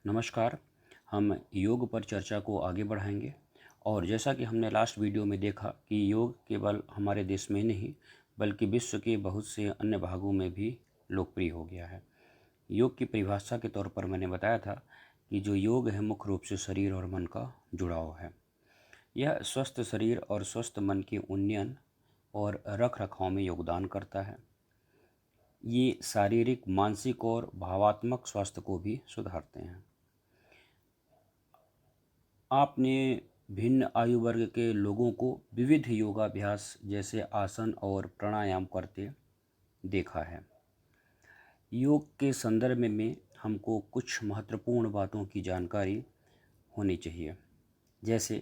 नमस्कार। हम योग पर चर्चा को आगे बढ़ाएंगे और जैसा कि हमने लास्ट वीडियो में देखा कि योग केवल हमारे देश में ही नहीं बल्कि विश्व के बहुत से अन्य भागों में भी लोकप्रिय हो गया है। योग की परिभाषा के तौर पर मैंने बताया था कि जो योग है मुख्य रूप से शरीर और मन का जुड़ाव है। यह स्वस्थ शरीर और स्वस्थ मन के उन्नयन और रख रखाव में योगदान करता है। ये शारीरिक, मानसिक और भावात्मक स्वास्थ्य को भी सुधारते हैं। आपने भिन्न आयु वर्ग के लोगों को विविध योगाभ्यास जैसे आसन और प्राणायाम करते देखा है। योग के संदर्भ में हमको कुछ महत्वपूर्ण बातों की जानकारी होनी चाहिए, जैसे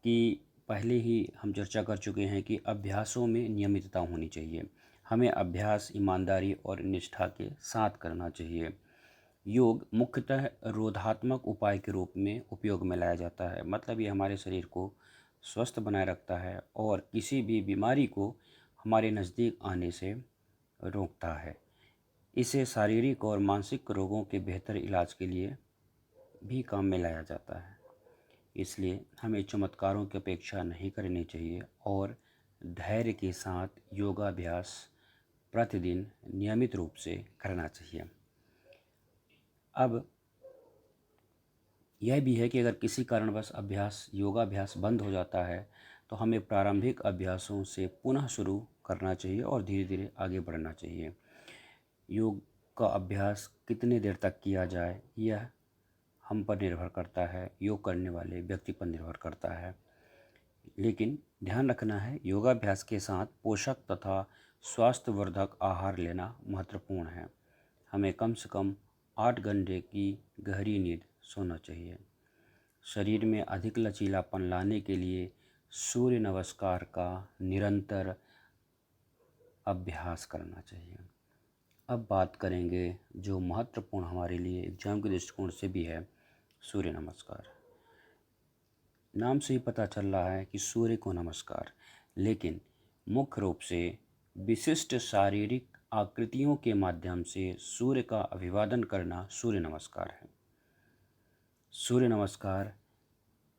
कि पहले ही हम चर्चा कर चुके हैं कि अभ्यासों में नियमितता होनी चाहिए। हमें अभ्यास ईमानदारी और निष्ठा के साथ करना चाहिए। योग मुख्यतः रोधात्मक उपाय के रूप में उपयोग में लाया जाता है, मतलब ये हमारे शरीर को स्वस्थ बनाए रखता है और किसी भी बीमारी को हमारे नज़दीक आने से रोकता है। इसे शारीरिक और मानसिक रोगों के बेहतर इलाज के लिए भी काम में लाया जाता है। इसलिए हमें चमत्कारों की अपेक्षा नहीं करनी चाहिए और धैर्य के साथ योगाभ्यास प्रतिदिन नियमित रूप से करना चाहिए। अब यह भी है कि अगर किसी कारणवश योगाभ्यास बंद हो जाता है तो हमें प्रारंभिक अभ्यासों से पुनः शुरू करना चाहिए और धीरे धीरे आगे बढ़ना चाहिए। योग का अभ्यास कितने देर तक किया जाए यह हम पर निर्भर करता है, योग करने वाले व्यक्ति पर निर्भर करता है। लेकिन ध्यान रखना है, योगाभ्यास के साथ पोषक तथा स्वास्थ्यवर्धक आहार लेना महत्वपूर्ण है। हमें कम से कम 8 घंटे की गहरी नींद सोना चाहिए। शरीर में अधिक लचीलापन लाने के लिए सूर्य नमस्कार का निरंतर अभ्यास करना चाहिए। अब बात करेंगे जो महत्वपूर्ण हमारे लिए एग्जाम के दृष्टिकोण से भी है, सूर्य नमस्कार। नाम से ही पता चल रहा है कि सूर्य को नमस्कार, लेकिन मुख्य रूप से विशिष्ट शारीरिक आकृतियों के माध्यम से सूर्य का अभिवादन करना सूर्य नमस्कार है। सूर्य नमस्कार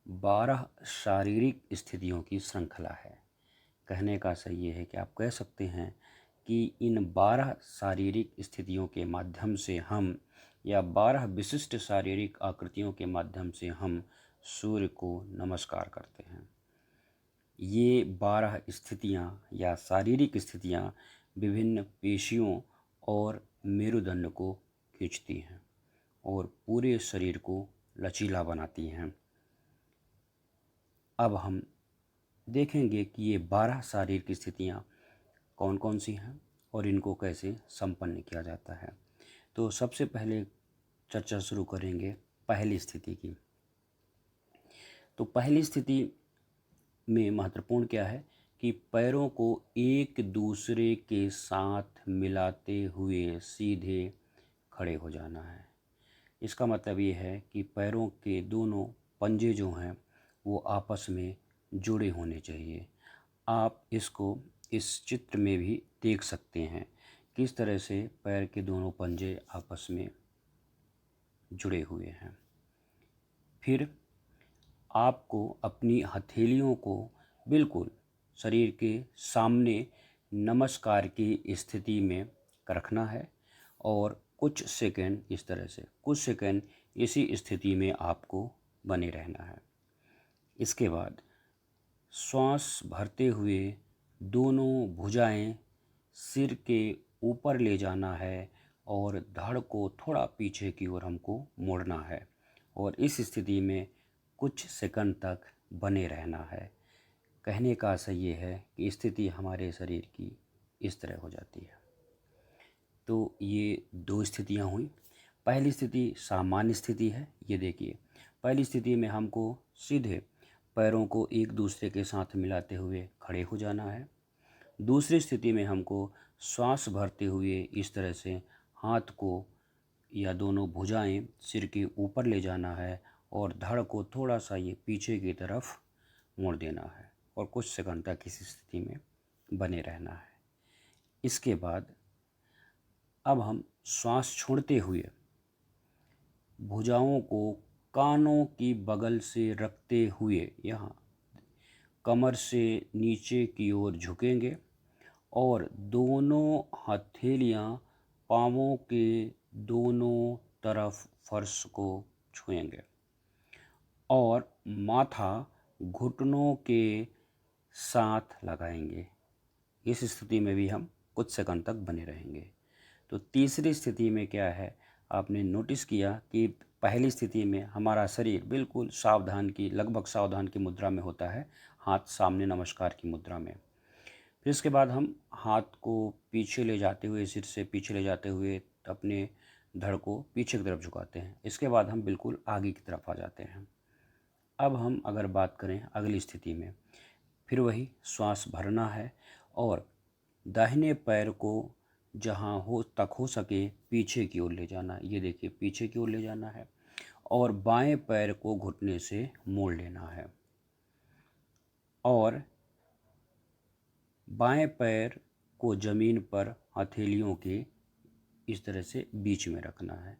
12 शारीरिक स्थितियों की श्रृंखला है। कहने का सही ये है कि आप कह सकते हैं कि इन 12 शारीरिक स्थितियों के माध्यम से हम या 12 विशिष्ट शारीरिक आकृतियों के माध्यम से हम सूर्य को नमस्कार करते हैं। ये 12 स्थितियाँ या शारीरिक स्थितियाँ विभिन्न पेशियों और मेरुदंड को खींचती हैं और पूरे शरीर को लचीला बनाती हैं। अब हम देखेंगे कि ये 12 शारीरिक स्थितियाँ कौन कौन सी हैं और इनको कैसे संपन्न किया जाता है। तो सबसे पहले चर्चा शुरू करेंगे पहली स्थिति की। तो पहली स्थिति में महत्वपूर्ण क्या है कि पैरों को एक दूसरे के साथ मिलाते हुए सीधे खड़े हो जाना है। इसका मतलब ये है कि पैरों के दोनों पंजे जो हैं वो आपस में जुड़े होने चाहिए। आप इसको इस चित्र में भी देख सकते हैं किस तरह से पैर के दोनों पंजे आपस में जुड़े हुए हैं। फिर आपको अपनी हथेलियों को बिल्कुल शरीर के सामने नमस्कार की स्थिति में रखना है और कुछ सेकंड इसी स्थिति में आपको बने रहना है। इसके बाद श्वास भरते हुए दोनों भुजाएं सिर के ऊपर ले जाना है और धड़ को थोड़ा पीछे की ओर हमको मोड़ना है और इस स्थिति में कुछ सेकंड तक बने रहना है। कहने का सही ये है कि स्थिति हमारे शरीर की इस तरह हो जाती है। तो ये 2 स्थितियाँ हुई। पहली स्थिति सामान्य स्थिति है। ये देखिए, पहली स्थिति में हमको सीधे पैरों को एक दूसरे के साथ मिलाते हुए खड़े हो जाना है। दूसरी स्थिति में हमको श्वास भरते हुए इस तरह से हाथ को या दोनों भुजाएं सिर के ऊपर ले जाना है और धड़ को थोड़ा सा ये पीछे की तरफ मोड़ देना है और कुछ सेकंड तक इस स्थिति में बने रहना है। इसके बाद अब हम श्वास छोड़ते हुए भुजाओं को कानों की बगल से रखते हुए यहाँ कमर से नीचे की ओर झुकेंगे और दोनों हथेलियाँ पाँवों के दोनों तरफ फर्श को छुएंगे और माथा घुटनों के साथ लगाएंगे। इस स्थिति में भी हम कुछ सेकंड तक बने रहेंगे। तो तीसरी स्थिति में क्या है, आपने नोटिस किया कि पहली स्थिति में हमारा शरीर बिल्कुल सावधान की, लगभग सावधान की मुद्रा में होता है, हाथ सामने नमस्कार की मुद्रा में। फिर इसके बाद हम हाथ को पीछे ले जाते हुए, सिर से पीछे ले जाते हुए अपने धड़ को पीछे की तरफ झुकाते हैं। इसके बाद हम बिल्कुल आगे की तरफ आ जाते हैं। अब हम अगर बात करें अगली स्थिति में, फिर वही श्वास भरना है और दाहिने पैर को जहाँ हो सके पीछे की ओर ले जाना। ये देखिए, पीछे की ओर ले जाना है और बाएं पैर को घुटने से मोड़ लेना है और बाएं पैर को ज़मीन पर हथेलियों के इस तरह से बीच में रखना है।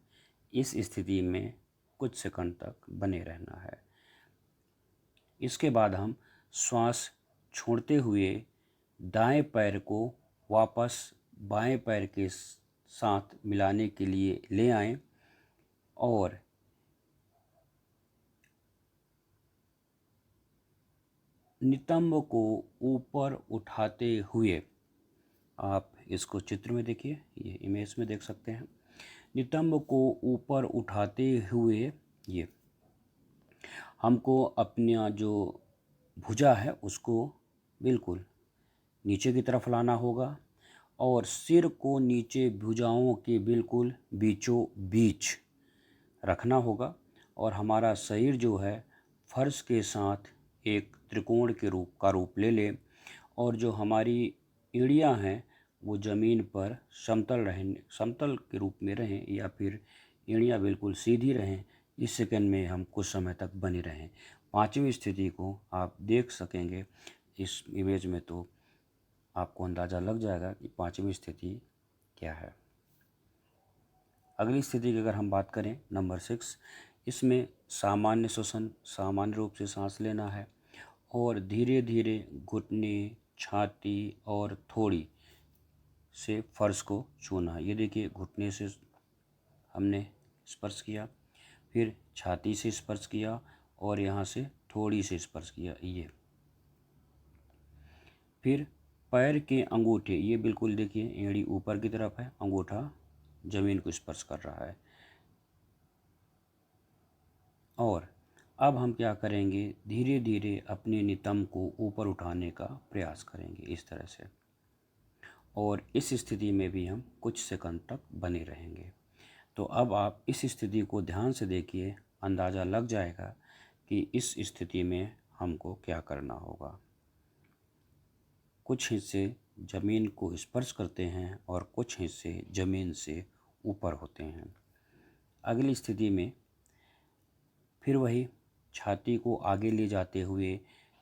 इस स्थिति में कुछ सेकंड तक बने रहना है। इसके बाद हम श्वास छोड़ते हुए दाएं पैर को वापस बाएं पैर के साथ मिलाने के लिए ले आएं और नितंब को ऊपर उठाते हुए, आप इसको चित्र में देखिए, ये इमेज में देख सकते हैं, नितंब को ऊपर उठाते हुए ये हमको अपना जो भुजा है उसको बिल्कुल नीचे की तरफ लाना होगा और सिर को नीचे भुजाओं के बिल्कुल बीचों बीच रखना होगा और हमारा शरीर जो है फर्श के साथ एक त्रिकोण के रूप ले ले और जो हमारी एड़ियाँ हैं वो ज़मीन पर समतल के रूप में रहें या फिर एड़ियाँ बिल्कुल सीधी रहें। इस सेकंड में हम कुछ समय तक बने रहें। पांचवी स्थिति को आप देख सकेंगे इस इमेज में, तो आपको अंदाज़ा लग जाएगा कि पांचवी स्थिति क्या है। अगली स्थिति की अगर हम बात करें, नंबर 6, इसमें सामान्य श्वसन, सामान्य रूप से सांस लेना है और धीरे धीरे घुटने, छाती और थोड़ी से फर्श को छूना है। ये देखिए, घुटने से हमने स्पर्श किया, फिर छाती से स्पर्श किया और यहाँ से थोड़ी से स्पर्श किया। ये फिर पैर के अंगूठे, ये बिल्कुल देखिए एड़ी ऊपर की तरफ है, अंगूठा ज़मीन को स्पर्श कर रहा है। और अब हम क्या करेंगे, धीरे धीरे अपने नितंब को ऊपर उठाने का प्रयास करेंगे इस तरह से, और इस स्थिति में भी हम कुछ सेकंड तक बने रहेंगे। तो अब आप इस स्थिति को ध्यान से देखिए, अंदाज़ा लग जाएगा कि इस स्थिति में हमको क्या करना होगा। कुछ हिस्से ज़मीन को स्पर्श करते हैं और कुछ हिस्से ज़मीन से ऊपर होते हैं। अगली स्थिति में फिर वही छाती को आगे ले जाते हुए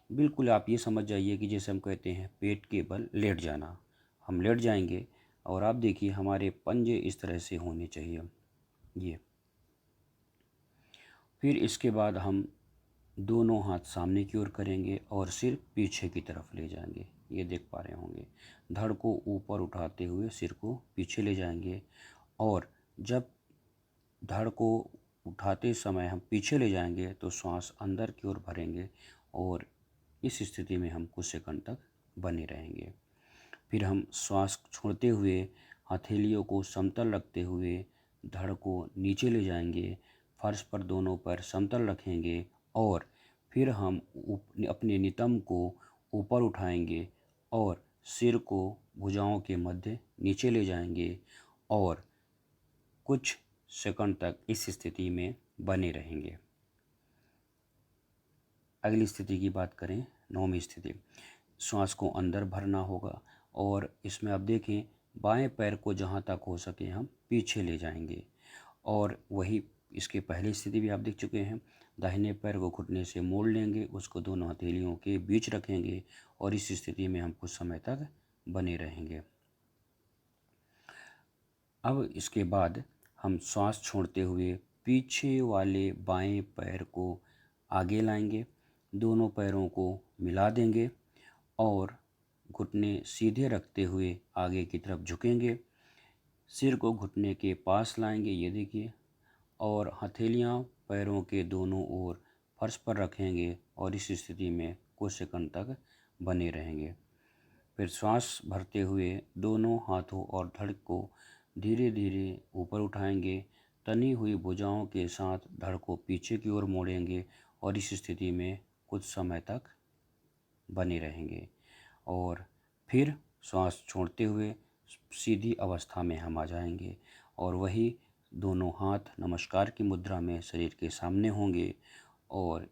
बिल्कुल आप ये समझ जाइए कि जैसे हम कहते हैं पेट के बल लेट जाना। हम लेट जाएंगे और आप देखिए हमारे पंजे इस तरह से होने चाहिए ये। फिर इसके बाद हम दोनों हाथ सामने की ओर करेंगे और सिर पीछे की तरफ ले जाएंगे। ये देख पा रहे होंगे, धड़ को ऊपर उठाते हुए सिर को पीछे ले जाएंगे और जब धड़ को उठाते समय हम पीछे ले जाएंगे तो श्वास अंदर की ओर भरेंगे और इस स्थिति में हम कुछ सेकंड तक बने रहेंगे। फिर हम श्वास छोड़ते हुए हथेलियों को समतल रखते हुए धड़ को नीचे ले जाएंगे, फर्श पर दोनों पैर समतल रखेंगे और फिर हम अपने नितंब को ऊपर उठाएंगे और सिर को भुजाओं के मध्य नीचे ले जाएंगे और कुछ सेकंड तक इस स्थिति में बने रहेंगे। अगली स्थिति की बात करें, 9वीं स्थिति, श्वास को अंदर भरना होगा और इसमें आप देखें बाएं पैर को जहां तक हो सके हम पीछे ले जाएंगे और वही इसके पहली स्थिति भी आप देख चुके हैं। दाहिने पैर को घुटने से मोड़ लेंगे, उसको दोनों हथेलियों के बीच रखेंगे और इस स्थिति में हम कुछ समय तक बने रहेंगे। अब इसके बाद हम श्वास छोड़ते हुए पीछे वाले बाएं पैर को आगे लाएंगे, दोनों पैरों को मिला देंगे और घुटने सीधे रखते हुए आगे की तरफ झुकेंगे। सिर को घुटने के पास लाएंगे, ये देखिए, और हथेलियां पैरों के दोनों ओर फर्श पर रखेंगे और इस स्थिति में कुछ सेकंड तक बने रहेंगे। फिर श्वास भरते हुए दोनों हाथों और धड़ को धीरे धीरे ऊपर उठाएंगे। तनी हुई भुजाओं के साथ धड़ को पीछे की ओर मोड़ेंगे और इस स्थिति में कुछ समय तक बने रहेंगे और फिर श्वास छोड़ते हुए सीधी अवस्था में हम आ जाएंगे और वही दोनों हाथ नमस्कार की मुद्रा में शरीर के सामने होंगे और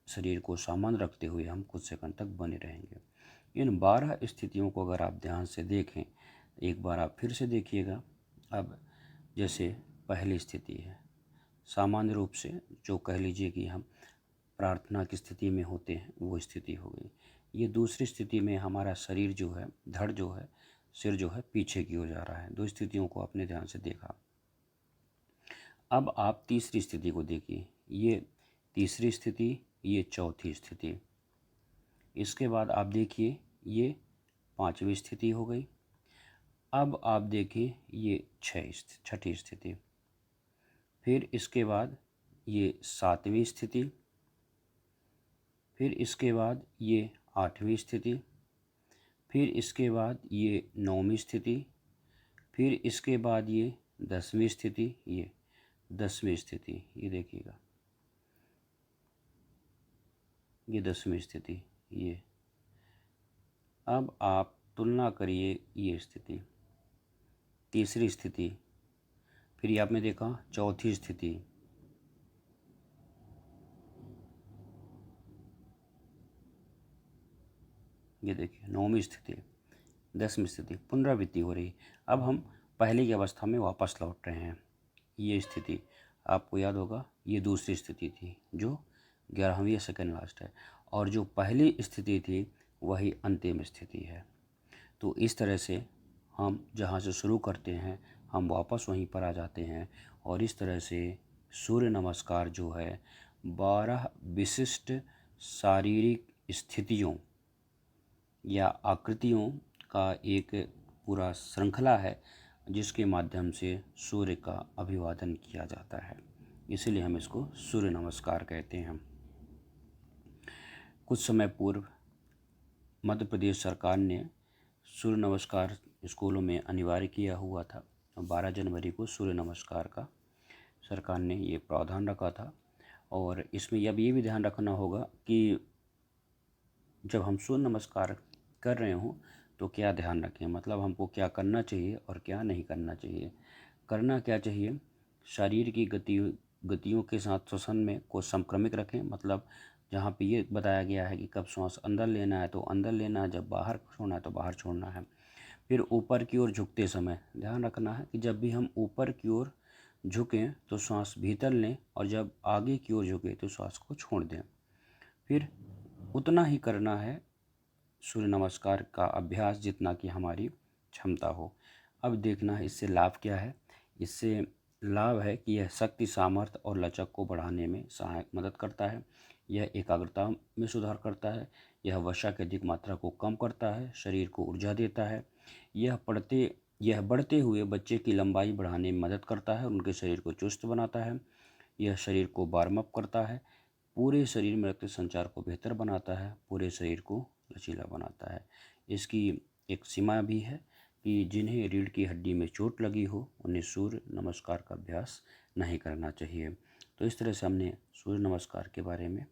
शरीर को सामान्य रखते हुए हम कुछ सेकंड तक बने रहेंगे। इन 12 स्थितियों को अगर आप ध्यान से देखें, एक बार आप फिर से देखिएगा। अब जैसे पहली स्थिति है, सामान्य रूप से जो कह लीजिए कि हम प्रार्थना की स्थिति में होते हैं, वो स्थिति हो गई। ये दूसरी स्थिति में हमारा शरीर जो है, धड़ जो है, सिर जो है पीछे की ओर जा रहा है। दो स्थितियों को आपने ध्यान से देखा। अब आप तीसरी स्थिति को देखिए। ये तीसरी स्थिति, ये चौथी स्थिति। इसके बाद आप देखिए ये पांचवी स्थिति हो गई। अब आप देखिए ये छठी स्थिति। फिर इसके बाद ये सातवीं स्थिति। फिर इसके बाद ये आठवीं स्थिति। फिर इसके बाद ये नौवीं स्थिति। फिर इसके बाद ये 10वीं स्थिति, ये 10वीं स्थिति, ये देखिएगा, ये 10वीं स्थिति। ये अब आप तुलना करिए, ये स्थिति, तीसरी स्थिति, फिर ये आपने देखा चौथी स्थिति, ये देखिए 9वीं स्थिति, 10वीं स्थिति, पुनरावृत्ति हो रही। अब हम पहले की अवस्था में वापस लौट रहे हैं। ये स्थिति आपको याद होगा, ये दूसरी स्थिति थी जो 11वीं सेकंड लास्ट है, और जो पहली स्थिति थी वही अंतिम स्थिति है। तो इस तरह से हम जहाँ से शुरू करते हैं हम वापस वहीं पर आ जाते हैं और इस तरह से सूर्य नमस्कार जो है 12 विशिष्ट शारीरिक स्थितियों या आकृतियों का एक पूरा श्रृंखला है जिसके माध्यम से सूर्य का अभिवादन किया जाता है। इसीलिए हम इसको सूर्य नमस्कार कहते हैं। कुछ समय पूर्व मध्य प्रदेश सरकार ने सूर्य नमस्कार स्कूलों में अनिवार्य किया हुआ था। 12 जनवरी को सूर्य नमस्कार का सरकार ने ये प्रावधान रखा था और इसमें अब ये भी ध्यान रखना होगा कि जब हम सूर्य नमस्कार कर रहे हों तो क्या ध्यान रखें, मतलब हमको क्या करना चाहिए और क्या नहीं करना चाहिए। करना क्या चाहिए, शरीर की गतियों के साथ श्वसन में को समक्रमित रखें, मतलब जहाँ पे ये बताया गया है कि कब श्वास अंदर लेना है तो अंदर लेना है, जब बाहर छोड़ना है तो बाहर छोड़ना है। फिर ऊपर की ओर झुकते समय ध्यान रखना है कि जब भी हम ऊपर की ओर झुकें तो श्वास भीतर लें और जब आगे की ओर झुकें तो श्वास को छोड़ दें। फिर उतना ही करना है सूर्य नमस्कार का अभ्यास जितना कि हमारी क्षमता हो। अब देखना है इससे लाभ क्या है। इससे लाभ है कि यह शक्ति, सामर्थ्य और लचक को बढ़ाने में सहायक मदद करता है। यह एकाग्रता में सुधार करता है। यह वसा की अधिक मात्रा को कम करता है, शरीर को ऊर्जा देता है। यह बढ़ते हुए बच्चे की लंबाई बढ़ाने में मदद करता है, उनके शरीर को चुस्त बनाता है। यह शरीर को वार्म अप करता है, पूरे शरीर में रक्त संचार को बेहतर बनाता है, पूरे शरीर को लचीला बनाता है। इसकी एक सीमा भी है कि जिन्हें रीढ़ की हड्डी में चोट लगी हो उन्हें सूर्य नमस्कार का अभ्यास नहीं करना चाहिए। तो इस तरह से हमने सूर्य नमस्कार के बारे में